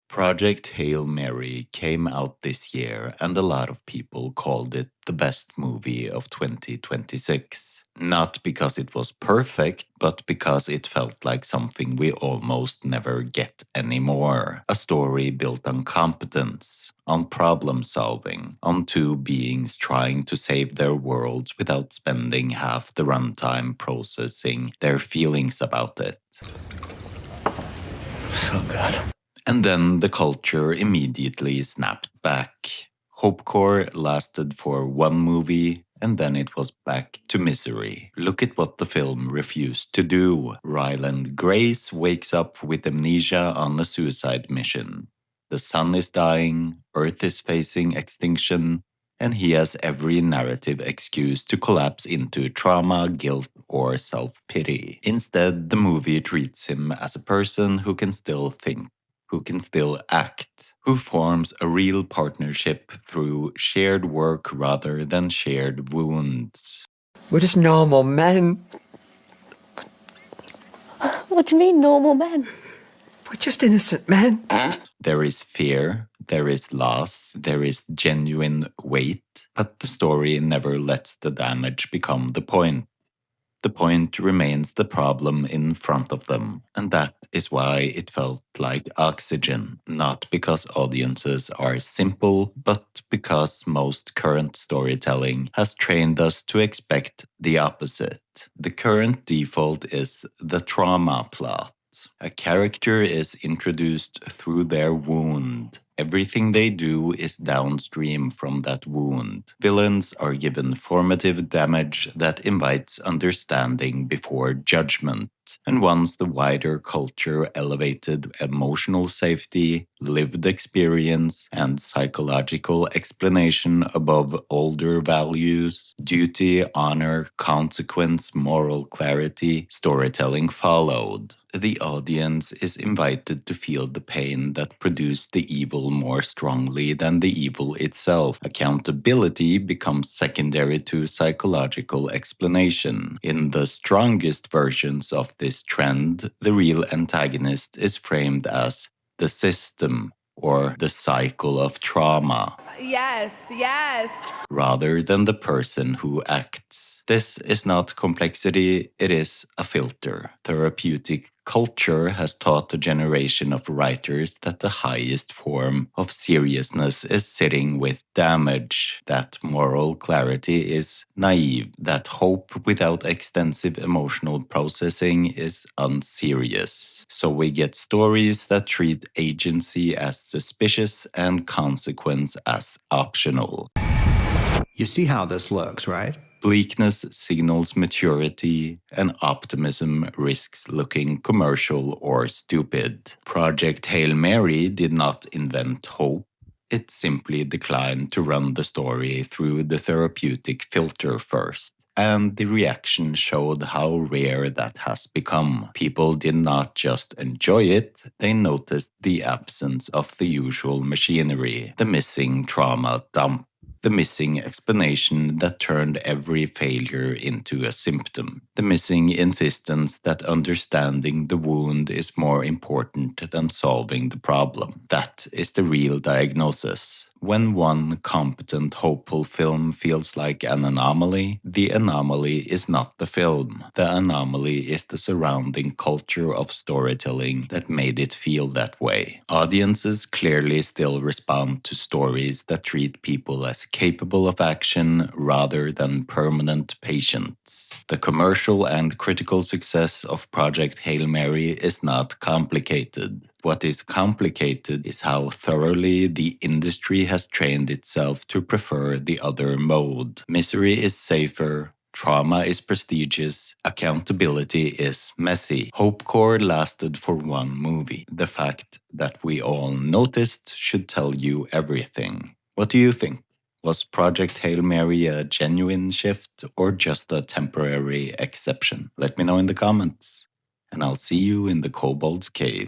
Project Hail Mary came out this year, and a lot of people called it the best movie of 2026. Not because it was perfect, but because it felt like something we almost never get anymore. A story built on competence, on problem solving, on two beings trying to save their worlds without spending half the runtime processing their feelings about it. So good. And then the culture immediately snapped back. Hopecore lasted for one movie, and then it was back to misery. Look at what the film refused to do. Ryland Grace wakes up with amnesia on a suicide mission. The sun is dying, Earth is facing extinction, and he has every narrative excuse to collapse into trauma, guilt, or self-pity. Instead, the movie treats him as a person who can still think, who can still act, who forms a real partnership through shared work rather than shared wounds. We're just normal men. What do you mean, normal men? We're just innocent men. There is fear, there is loss, there is genuine weight, but the story never lets the damage become the point. The point remains the problem in front of them, and that is why it felt like oxygen, not because audiences are simple, but because most current storytelling has trained us to expect the opposite. The current default is the trauma plot. A character is introduced through their wound. Everything they do is downstream from that wound. Villains are given formative damage that invites understanding before judgment. And once the wider culture elevated emotional safety, lived experience, and psychological explanation above older values, duty, honor, consequence, moral clarity, storytelling followed. The audience is invited to feel the pain that produced the evil more strongly than the evil itself. Accountability becomes secondary to psychological explanation. In the strongest versions of this trend, the real antagonist is framed as the system or the cycle of trauma. Yes. Rather than the person who acts. This is not complexity, it is a filter. Therapeutic culture has taught a generation of writers that the highest form of seriousness is sitting with damage, that moral clarity is naive, that hope without extensive emotional processing is unserious. So we get stories that treat agency as suspicious and consequence as optional. You see how this looks, right? Bleakness signals maturity, and optimism risks looking commercial or stupid. Project Hail Mary did not invent hope. It simply declined to run the story through the therapeutic filter first. And the reaction showed how rare that has become. People did not just enjoy it, they noticed the absence of the usual machinery, the missing trauma dump, the missing explanation that turned every failure into a symptom, the missing insistence that understanding the wound is more important than solving the problem. That is the real diagnosis. When one competent, hopeful film feels like an anomaly, the anomaly is not the film. The anomaly is the surrounding culture of storytelling that made it feel that way. Audiences clearly still respond to stories that treat people as capable of action rather than permanent patients. The commercial and critical success of Project Hail Mary is not complicated. What is complicated is how thoroughly the industry has trained itself to prefer the other mode. Misery is safer, trauma is prestigious, accountability is messy. Hopecore lasted for one movie. The fact that we all noticed should tell you everything. What do you think? Was Project Hail Mary a genuine shift or just a temporary exception? Let me know in the comments. And I'll see you in the Kobold's cave.